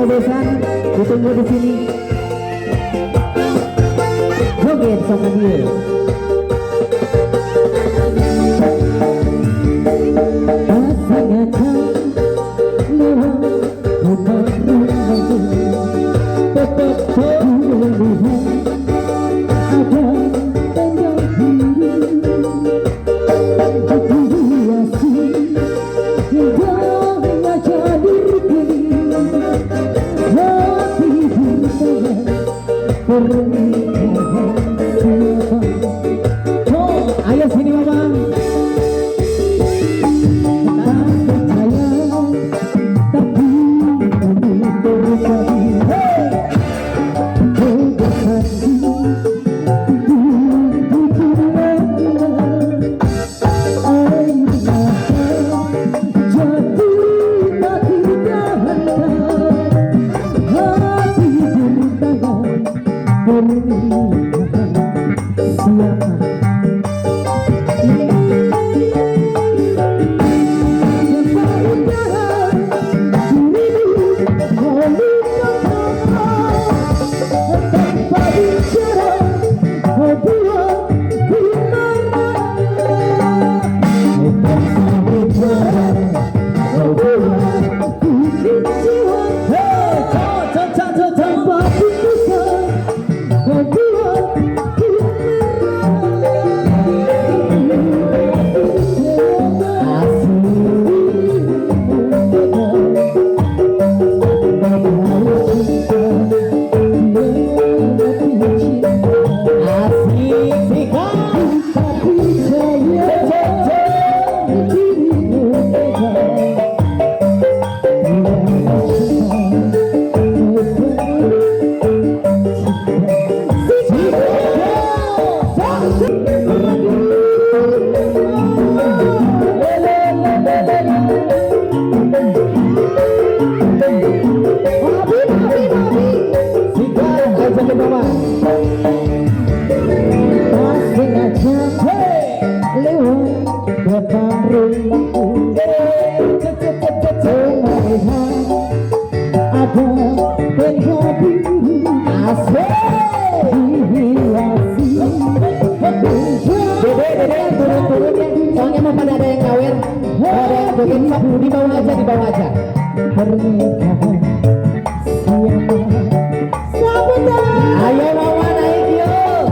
mau besan ditunggu di sini. Joget sama dia. Asingnya kau lewat depan rumahku, tetap terlihat ada tenggang biru. Aku hiasi indahnya jadiku, hati bersama pernikahan siapa. Oh, ayo sini mama. Depan rumahku melihat ada tenda biru dihiasi. Dede turun ya, soalnya mau pada ada yang nyawer, ada yang bikin sapu, dibawa aja. Pernikahan siapa? Sapu. Ayo mama naik yuk.